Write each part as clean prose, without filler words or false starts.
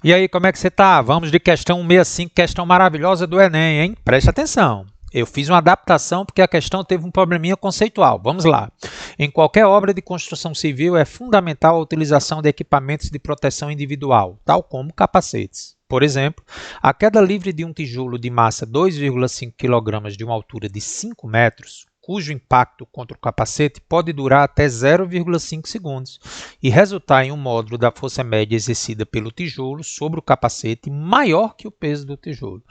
E aí, como é que você tá? Vamos de questão 165, questão maravilhosa do Enem, hein? Preste atenção. Eu fiz uma adaptação porque a questão teve um probleminha conceitual. Vamos lá. Em qualquer obra de construção civil é fundamental a utilização de equipamentos de proteção individual, tal como capacetes. Por exemplo, a queda livre de um tijolo de massa 2,5 kg de uma altura de 5 metros, cujo impacto contra o capacete pode durar até 0,5 segundos e resultar em um módulo da força média exercida pelo tijolo sobre o capacete maior que o peso do tijolo.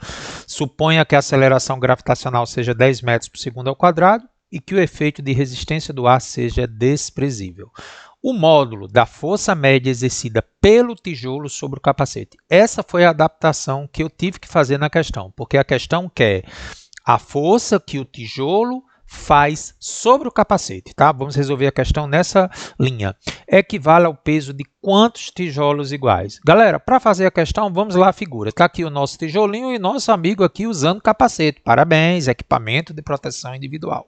Suponha que a aceleração gravitacional seja 10 metros por segundo ao quadrado e que o efeito de resistência do ar seja desprezível. O módulo da força média exercida pelo tijolo sobre o capacete. Essa foi a adaptação que eu tive que fazer na questão, porque a questão quer a força que o tijolo faz sobre o capacete, tá? Vamos resolver a questão nessa linha. Equivale ao peso de quantos tijolos iguais? Galera, para fazer a questão, vamos lá à figura. Está aqui o nosso tijolinho e nosso amigo aqui usando capacete. Parabéns, equipamento de proteção individual.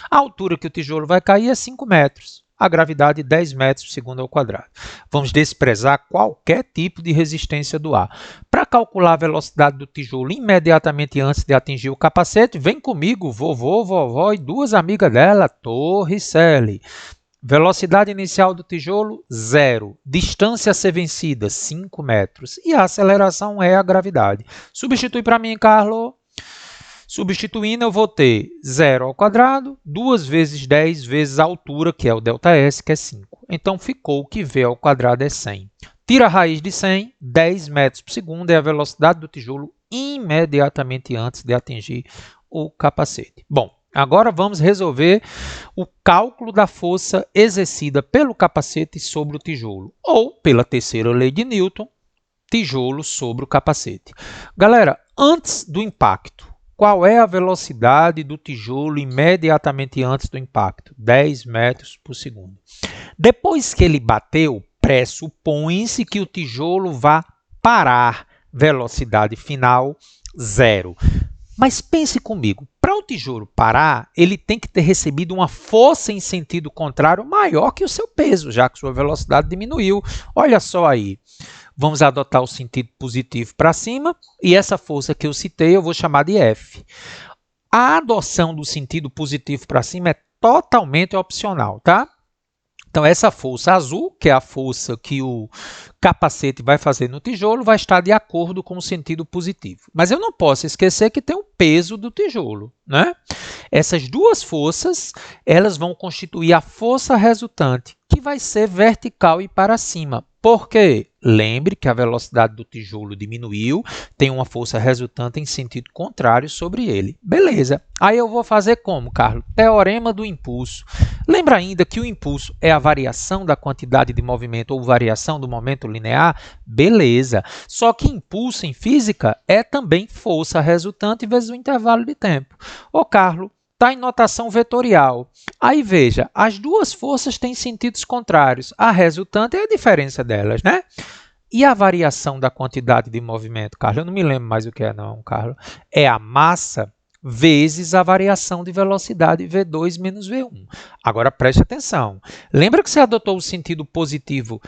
A altura que o tijolo vai cair é 5 metros. A gravidade 10 metros por segundo ao quadrado. Vamos desprezar qualquer tipo de resistência do ar. Para calcular a velocidade do tijolo imediatamente antes de atingir o capacete, vem comigo, vovô, vovó e duas amigas dela, Torricelli. Velocidade inicial do tijolo, 0. Distância a ser vencida, 5 metros. E a aceleração é a gravidade. Substitui para mim, Carlos. Substituindo, eu vou ter 0 ao quadrado, 2 vezes 10 vezes a altura, que é o ΔS, que é 5. Então, ficou que V ao quadrado é 100. Tira a raiz de 100, 10 metros por segundo é a velocidade do tijolo imediatamente antes de atingir o capacete. Bom, agora vamos resolver o cálculo da força exercida pelo capacete sobre o tijolo, ou pela terceira lei de Newton, tijolo sobre o capacete. Galera, antes do impacto, qual é a velocidade do tijolo imediatamente antes do impacto? 10 metros por segundo. Depois que ele bateu, pressupõe-se que o tijolo vá parar. Velocidade final, 0. Mas pense comigo, para o tijolo parar, ele tem que ter recebido uma força em sentido contrário maior que o seu peso, já que sua velocidade diminuiu. Olha só aí. Vamos adotar o sentido positivo para cima e essa força que eu citei eu vou chamar de F. A adoção do sentido positivo para cima é totalmente opcional, tá? Então, essa força azul, que é a força que o capacete vai fazer no tijolo, vai estar de acordo com o sentido positivo. Mas eu não posso esquecer que tem o peso do tijolo, né? Essas duas forças, elas vão constituir a força resultante, que vai ser vertical e para cima. Por quê? Lembre que a velocidade do tijolo diminuiu, tem uma força resultante em sentido contrário sobre ele. Beleza. Aí eu vou fazer como, Carlos? Teorema do impulso. Lembra ainda que o impulso é a variação da quantidade de movimento ou variação do momento linear? Beleza. Só que impulso em física é também força resultante vezes o intervalo de tempo. Ô, Carlos, está em notação vetorial. Aí veja, as duas forças têm sentidos contrários. A resultante é a diferença delas, né? E a variação da quantidade de movimento, Carlos? Eu não me lembro mais o que é não, Carlos. É a massa vezes a variação de velocidade V2 menos V1. Agora preste atenção. Lembra que você adotou o sentido positivo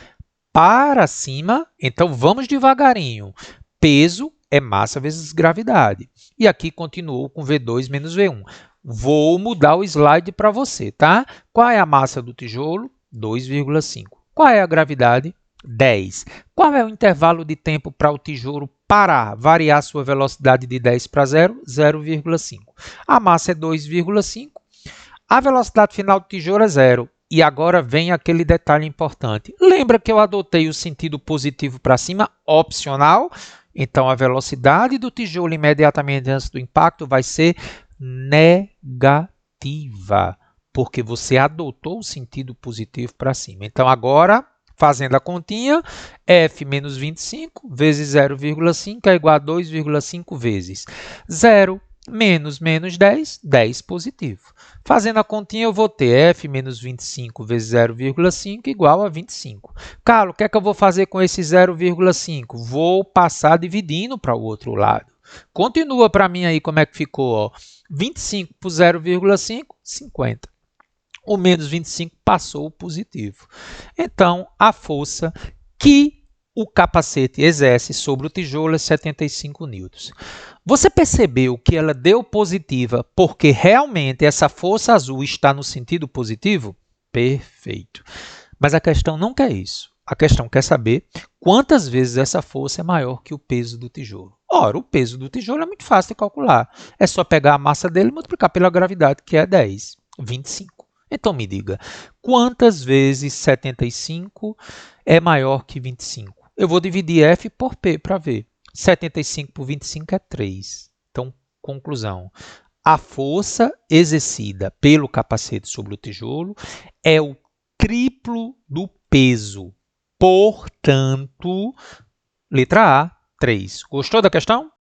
para cima? Então vamos devagarinho. Peso é massa vezes gravidade. E aqui continuou com V2 menos V1. Vou mudar o slide para você, tá? Qual é a massa do tijolo? 2,5. Qual é a gravidade? 10. Qual é o intervalo de tempo para o tijolo parar, variar sua velocidade de 10 para 0? 0,5. A massa é 2,5. A velocidade final do tijolo é 0. E agora vem aquele detalhe importante. Lembra que eu adotei o sentido positivo para cima, opcional? Então, a velocidade do tijolo imediatamente antes do impacto vai ser negativa, porque você adotou o sentido positivo para cima. Então, agora, fazendo a continha, F menos 25 vezes 0,5 é igual a 2,5 vezes 0 menos 10, 10 positivo. Fazendo a continha, eu vou ter F menos 25 vezes 0,5 igual a 25. Carlos, o que é que eu vou fazer com esse 0,5? Vou passar dividindo para o outro lado. Continua para mim aí como é que ficou, ó. 25 por 0,5, 50. O menos 25 passou o positivo. Então, a força que o capacete exerce sobre o tijolo é 75 newtons. Você percebeu que ela deu positiva porque realmente essa força azul está no sentido positivo? Perfeito. Mas a questão não quer isso. A questão quer saber quantas vezes essa força é maior que o peso do tijolo. Ora, o peso do tijolo é muito fácil de calcular. É só pegar a massa dele e multiplicar pela gravidade, que é 10, 25. Então me diga, quantas vezes 75 é maior que 25? Eu vou dividir F por P para ver. 75 por 25 é 3. Então, conclusão. A força exercida pelo capacete sobre o tijolo é o triplo do peso. Portanto, letra A, 3. Gostou da questão?